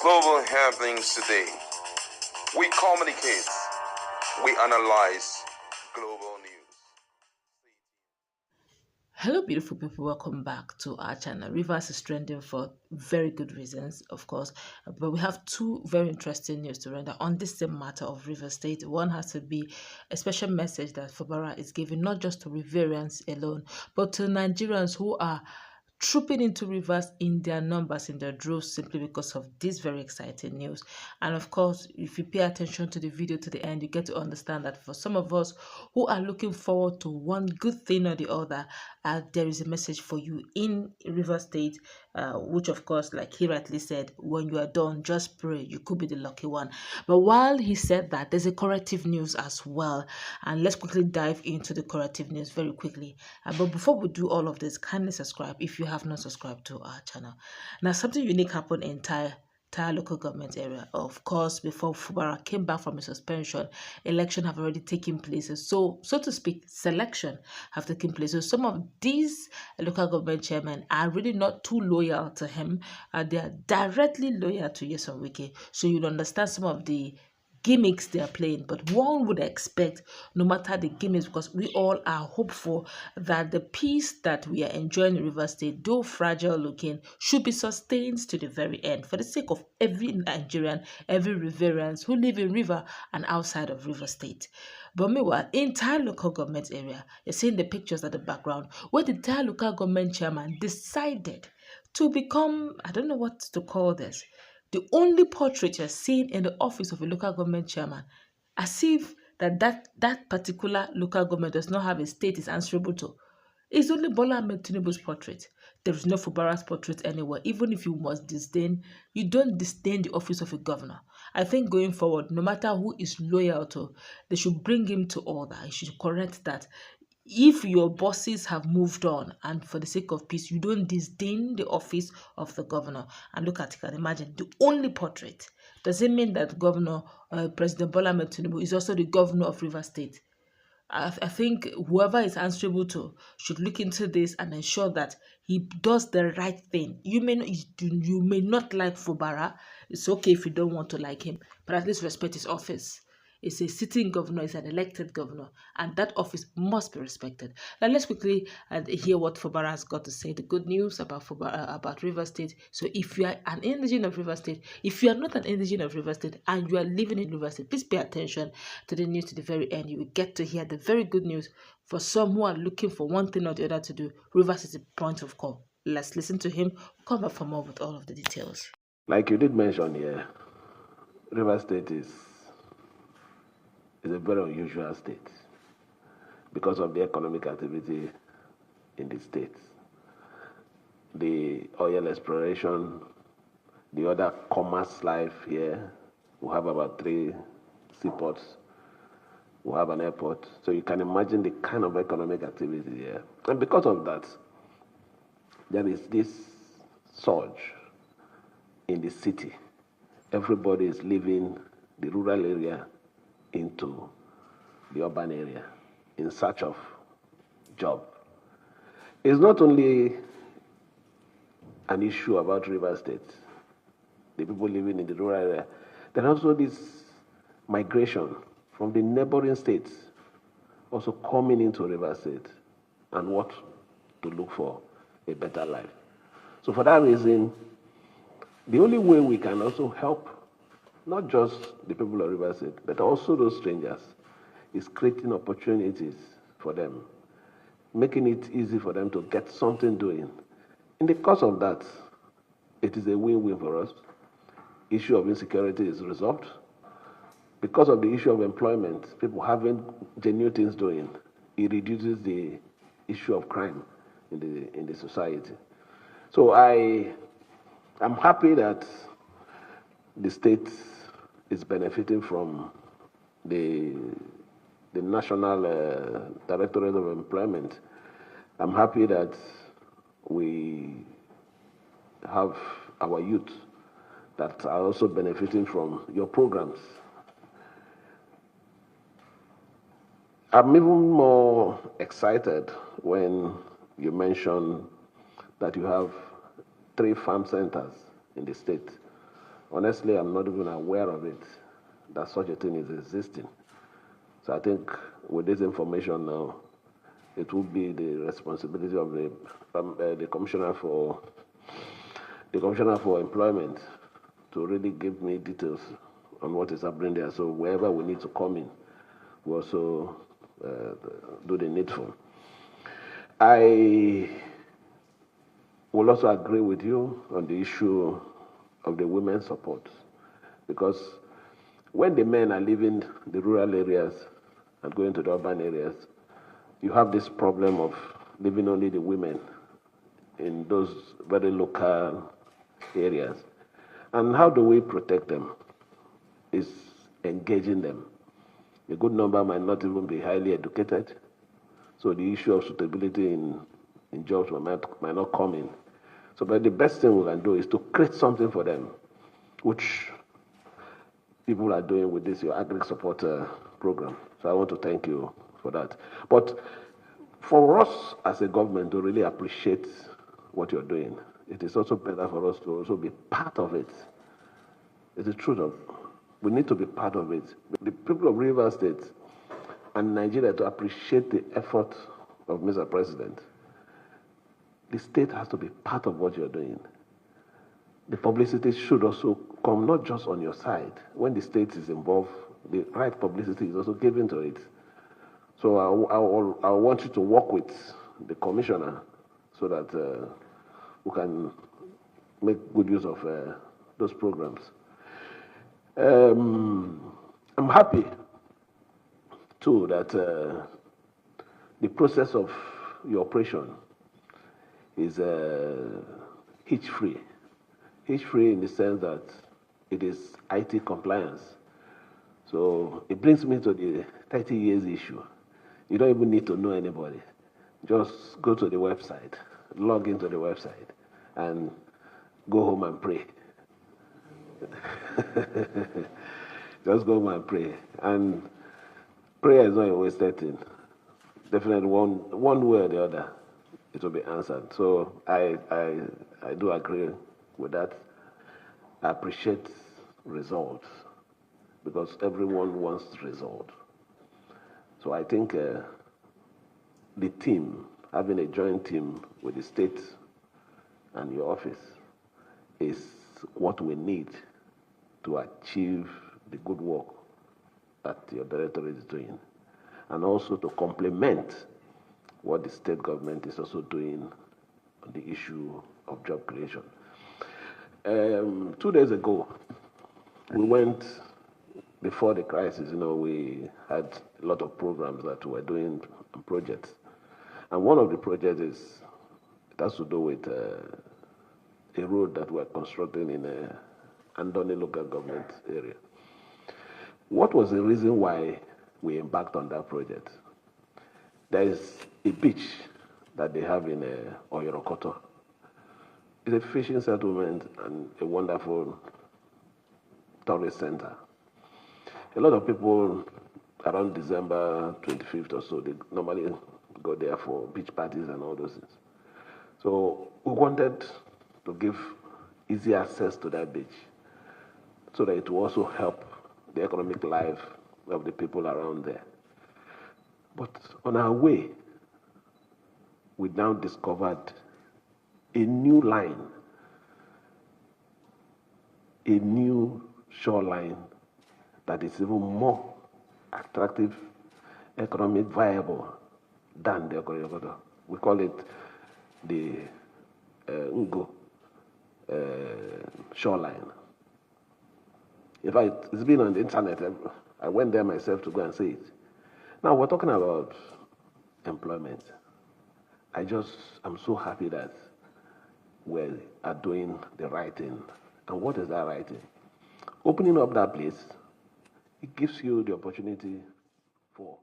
Global happenings today. We communicate. We analyze global news. Hello, beautiful people. Welcome back to our channel. Rivers is trending for very good reasons, of course, but we have two very interesting news to render on this same matter of River State. One has to be a special message that Fubara is giving not just to Riverians alone, but to Nigerians who are trooping into rivers in their numbers, in their droves, simply because of this very exciting news. And of course, if you pay attention to the video to the end, you get to understand that for some of us who are looking forward to one good thing or the other, there is a message for you in River State, which of course, like he rightly said, when you are done, just pray. You could be the lucky one. But while he said that, there's a corrective news as well. And let's quickly dive into the corrective news very quickly. But before we do all of this, kindly subscribe if you have not subscribed to our channel. Now, something unique happened in entire local government area. Of course, before Fubara came back from a suspension, election have already taken place. So to speak, selection have taken place. So some of these local government chairmen are really not too loyal to him. They are directly loyal to Yeson Wike. So you'll understand some of the gimmicks they are playing, but one would expect, no matter the gimmicks, because we all are hopeful that the peace that we are enjoying in River State, though fragile looking, should be sustained to the very end for the sake of every Nigerian, every Riverians who live in River and outside of River State. But meanwhile, entire local government area, you're seeing the pictures at the background, where the entire local government chairman decided to become, I don't know what to call this, the only portrait you're seeing in the office of a local government chairman, as if that particular local government does not have a state is answerable to. It's only Bola Ahmed Tinubu's portrait. There is no Fubara's portrait anywhere. Even if you must disdain, you don't disdain the office of a governor. I think going forward, no matter who is loyal to, they should bring him to order. They should correct that. If your bosses have moved on and for the sake of peace, you don't disdain the office of the governor. And look at it and imagine the only portrait. Does it mean that Governor President Bola Ahmed Tinubu is also the governor of River State? I think whoever is answerable to should look into this and ensure that he does the right thing. You may not like Fubara. It's okay if you don't want to like him, but at least respect his office. It's a sitting governor, it's an elected governor, and that office must be respected. Now let's quickly hear what Fubara has got to say. The good news about Fubara, about River State. So if you are an indigene of River State, if you are not an indigene of River State and you are living in River State, please pay attention to the news to the very end. You will get to hear the very good news for some who are looking for one thing or the other to do. Rivers is the point of call. Let's listen to him. Come back for more with all of the details. Like you did mention here, River State is a very unusual state because of the economic activity in the state. The oil exploration, the other commerce life here. We have about 3 seaports. We have an airport. So you can imagine the kind of economic activity here. And because of that, there is this surge in the city. Everybody is leaving the rural area into the urban area in search of job. It's not only an issue about River State, the people living in the rural area. There's also this migration from the neighboring states also coming into River State and what to look for a better life. So for that reason, the only way we can also help not just the people of River State, but also those strangers, is creating opportunities for them, making it easy for them to get something doing. In the course of that, it is a win-win for us. Issue of insecurity is resolved. Because of the issue of employment, people having genuine things doing, it reduces the issue of crime in the society. So I'm happy that the state is benefiting from the National Directorate of Employment. I'm happy that we have our youth that are also benefiting from your programs. I'm even more excited when you mention that you have 3 farm centers in the state. Honestly, I'm not even aware of it, that such a thing is existing. So I think with this information now, it will be the responsibility of the commissioner for employment to really give me details on what is happening there. So wherever we need to come in, we also do the needful. I will also agree with you on the issue of the women's support, because when the men are leaving the rural areas and going to the urban areas, you have this problem of leaving only the women in those very local areas. And how do we protect them? Is engaging them. A good number might not even be highly educated, so the issue of suitability in jobs might not come in. So, but the best thing we can do is to create something for them, which people are doing with this your agri support program. So I want to thank you for that. But for us as a government to really appreciate what you're doing, it is also better for us to also be part of it. It's the truth of, we need to be part of it. The people of Rivers State and Nigeria to appreciate the effort of Mr. President. The state has to be part of what you're doing. The publicity should also come not just on your side. When the state is involved, the right publicity is also given to it. So I want you to work with the commissioner so that we can make good use of those programs. I'm happy too that the process of your operation is hitch-free. Hitch-free in the sense that it is IT compliance. So it brings me to the 30 years issue. You don't even need to know anybody. Just go to the website, log into the website, and go home and pray. Just go home and pray. And prayer is not a wasted thing. Definitely one way or the other, it will be answered. So I do agree with that. I appreciate results because everyone wants results. So I think the team, having a joint team with the state and your office, is what we need to achieve the good work that your directorate is doing, and also to complement what the state government is also doing on the issue of job creation. 2 days ago, we went, before the crisis, we had a lot of programs that we were doing, projects. And one of the projects it has to do with a road that we're constructing in Andoni local government area. What was the reason why we embarked on that project? There is a beach that they have in Oyorokoto. It's a fishing settlement and a wonderful tourist center. A lot of people around December 25th or so, they normally go there for beach parties and all those things. So we wanted to give easy access to that beach so that it will also help the economic life of the people around there. But on our way, we now discovered a new line, a new shoreline that is even more attractive, economic viable than the Okoyokoto. We call it the Ngo shoreline. In fact, it's been on the internet. I went there myself to go and see it. Now we're talking about employment. I'm so happy that we are doing the right thing. And what is that right thing? Opening up that place, it gives you the opportunity for